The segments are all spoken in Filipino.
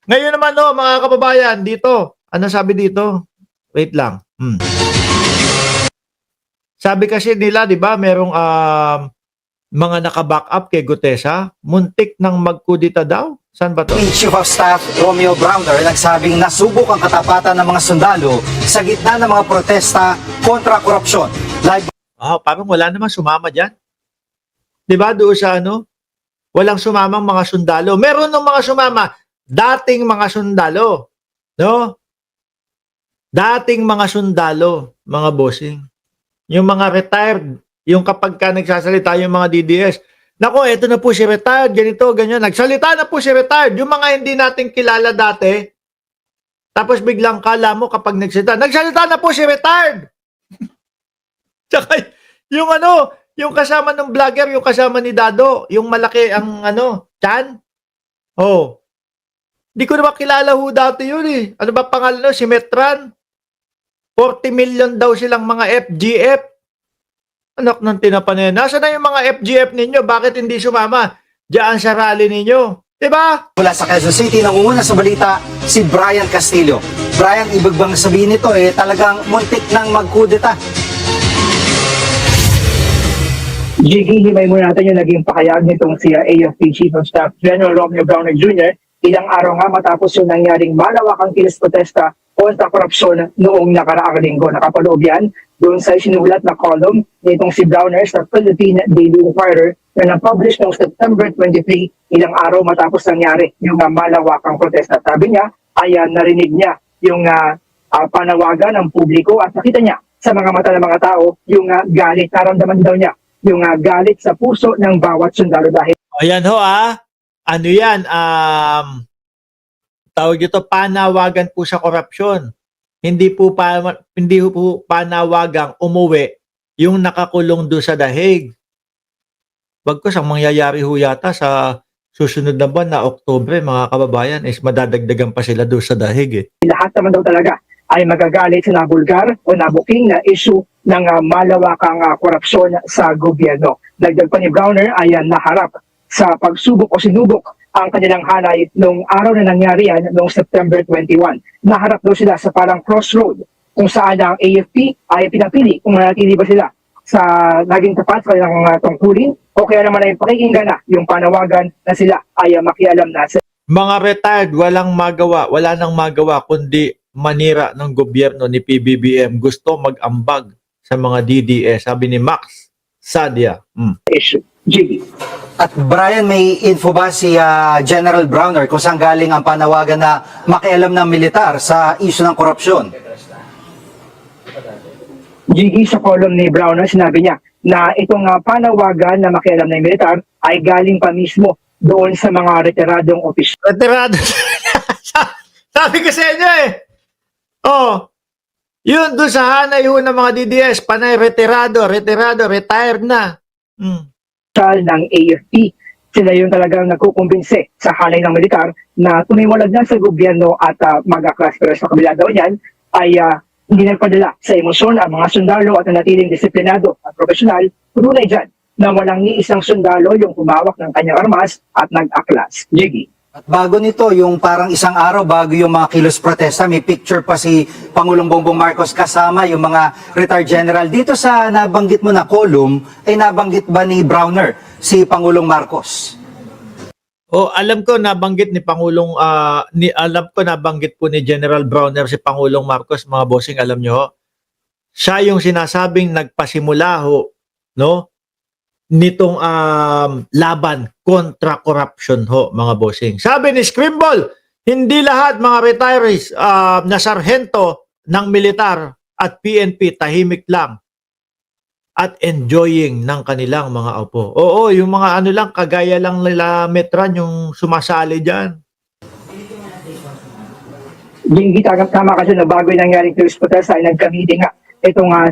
Ngayon naman mga kababayan, dito. Ano sabi dito? Wait lang. Sabi kasi nila, 'di ba, merong mga naka-back up kay Gutesa, muntik nang magkudita daw. Saan ba to? Chief of Staff Romeo Browner nagsabing nasubok ang katapatan ng mga sundalo sa gitna ng mga protesta kontra korupsyon. Live Parang wala namang sumama diyan. 'Di ba doon sa walang sumamang mga sundalo. Meron ng mga sumama, dating mga sundalo, no? Dating mga sundalo, mga bossing. Yung mga retired, yung kapag ka nagsasalita yung mga DDS, nako, eto na po si retired, ganito, ganyan. Nagsalita na po si retired. Yung mga hindi natin kilala dati, tapos biglang kala mo kapag nagsalita na po si retired. Tsaka yung yung kasama ng vlogger, yung kasama ni Dado, yung malaki ang Chan. Di ko na makilala ho dati yun eh. Ano ba pangalan si Metran? 40 million daw silang mga FGF. Anak ng tinapanin. Nasaan na yung mga FGF ninyo? Bakit hindi sumama diyan sa rally ninyo? Diba? mula sa Quezon City, nangunguna sa balita si Brian Castillo. Brian, ibig bang sabihin nito talagang muntik nang magkudeta? Jiggy, himay muna natin yung naging pakayag nitong si AFP Chief of Staff General Romeo Browner Jr. Ilang araw nga matapos yung nangyaring malawakang kilos protesta kontra korupsyon noong nakaraang linggo. Nakapaloob yan doon sa isinulat na column nitong si Browner sa Philippine Daily Inquirer na na-publish noong September 23, ilang araw matapos nangyari yung malawakang protesta. Sabi niya ay narinig niya yung panawagan ng publiko at nakita niya sa mga mata ng mga tao yung galit. Naramdaman daw niya yung galit sa puso ng bawat sundalo dahil Ayan ho ano yan, tawag dito, panawagan po sa korupsyon. Hindi po panawagang umuwi yung nakakulong doon sa dahig. Bagkus ang mangyayari ho yata sa susunod na buwan na Oktubre, mga kababayan, is madadagdagan pa sila doon sa dahig lahat naman daw talaga ay magagalit sa nabulgar o nabuking na issue ng malawakang korupsyon sa gobyerno. Dagdag pa ni Browner ay naharap sa pagsubok o sinubok ang kanilang hanay nung araw na nangyari yan noong September 21. Naharap daw sila sa parang crossroad kung saan ang AFP ay pinapili kung manatili ba sila sa naging tapat sa kanilang tungkulin o kaya naman ay pakikinggan na yung panawagan na sila ay makialam na. Mga retired, wala nang magawa kundi manira ng gobyerno ni PBBM. Gusto mag-ambag sa mga DDS, sabi ni Max Sadia. Issue. Jiggy. At Brian, may info ba si General Browner kung saan galing ang panawagan na makialam ng militar sa issue ng korupsyon? Jiggy, sa column ni Browner, sinabi niya na itong panawagan na makialam ng militar ay galing pa mismo doon sa mga retiradong opisyal. Retirado. Sabi ko sa inyo yun doon sa hanay ng mga DDS, panay retirado, retired na. Ng AFP. Sila yung talagang nagkukumbinse sa hanay ng militar na tumiwalag na sa gobyerno at mag-aklas. Pero sa kabila daw niyan ay hindi nagpadala sa emosyon ang mga sundalo at nanatiling disiplinado at profesional. Tunay dyan na walang ni isang sundalo yung humawak ng kanyang armas at nag-aklas. Jiggy. At bago nito, yung parang isang araw bago yung mga kilos protesta, may picture pa si Pangulong Bongbong Marcos kasama yung mga retired general. Dito sa nabanggit mo na column, ay nabanggit ba ni Browner si Pangulong Marcos? Alam ko nabanggit nabanggit po ni General Browner si Pangulong Marcos, mga bossing, alam nyo. Siya yung sinasabing nagpasimula nitong laban kontra corruption mga bossing. Sabi ni Scrimble, hindi lahat mga retirees na sarhento ng militar at PNP tahimik lang at enjoying ng kanilang mga upo. Oo, yung mga lang, kagaya lang nila Metran yung sumasali dyan. Jiggy, tama kasi na bago yung nangyaring kilos protesta ay nagka-meeting nga itong ang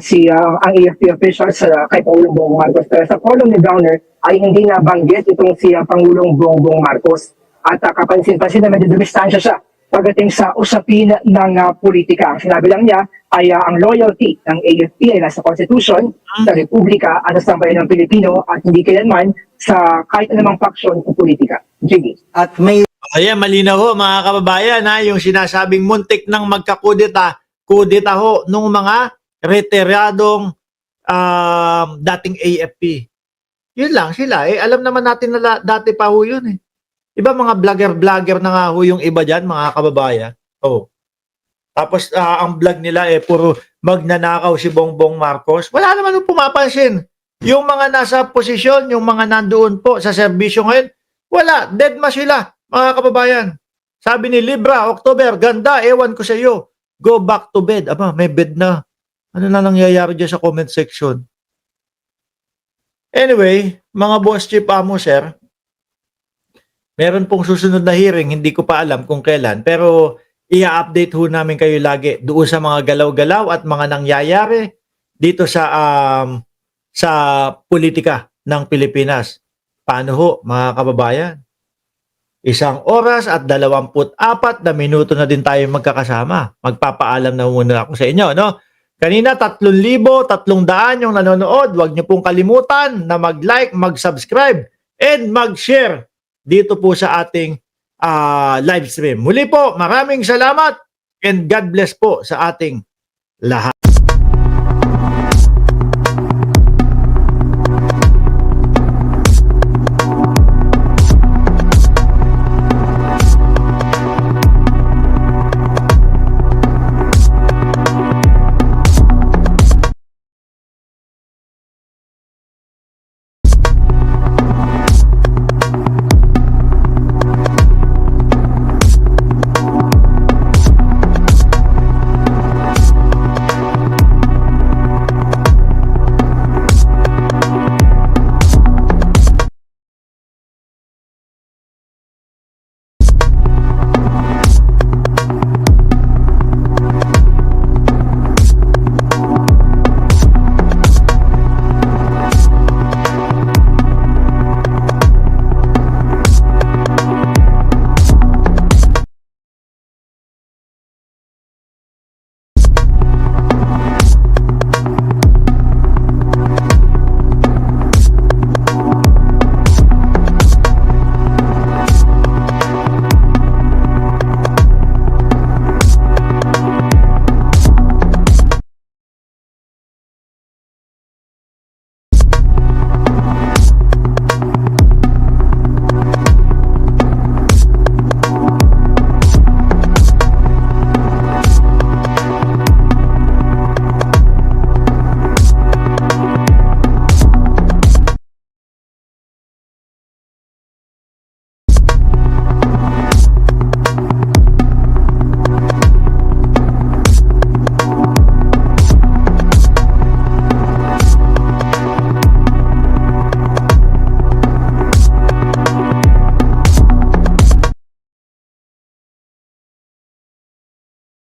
AFP officials kay Pangulong Bongbong Marcos. Pero sa column ni Browner ay hindi nabanggit itong si Pangulong Bongbong Marcos. At kapansin-pansin na medyo dumistansya siya pagdating sa usapin ng politika. Ang sinabi lang niya ay ang loyalty ng AFP ay nasa Constitution, sa Republika at sa sambayan ng Pilipino at hindi kailanman sa kahit anumang faksyon o politika. Jiggy. At may Ayan, malinaw ho mga kababayan ha, yung sinasabing muntik ng magkakudeta, kudeta ho nung mga retiradong dating AFP. Yun lang sila. Alam naman natin na dati pa ho yun eh. Iba mga vlogger-vlogger na nga ho yung iba dyan, mga kababayan. Oh. Tapos ang vlog nila puro magnanakaw si Bongbong Marcos. Wala naman yung pumapansin. Yung mga nasa posisyon, yung mga nandoon po sa serbisyo ngayon, wala. Dead ma sila, mga kababayan. Sabi ni Libra, October, ganda, ewan ko sa iyo. Go back to bed. Aba, may bed na. Ano na nangyayari dyan sa comment section? Anyway, mga boss chief amo, sir, meron pong susunod na hearing, hindi ko pa alam kung kailan, pero i-update ho namin kayo lagi doon sa mga galaw-galaw at mga nangyayari dito sa politika ng Pilipinas. Paano ho, mga kababayan? 1 oras at 24 na minuto na din tayo magkakasama. Magpapaalam na muna ako sa inyo, no? Kanina 3,300 yung nanonood. Huwag niyo pong kalimutan na mag-like, mag-subscribe, and mag-share dito po sa ating live stream. Muli po, maraming salamat and God bless po sa ating lahat.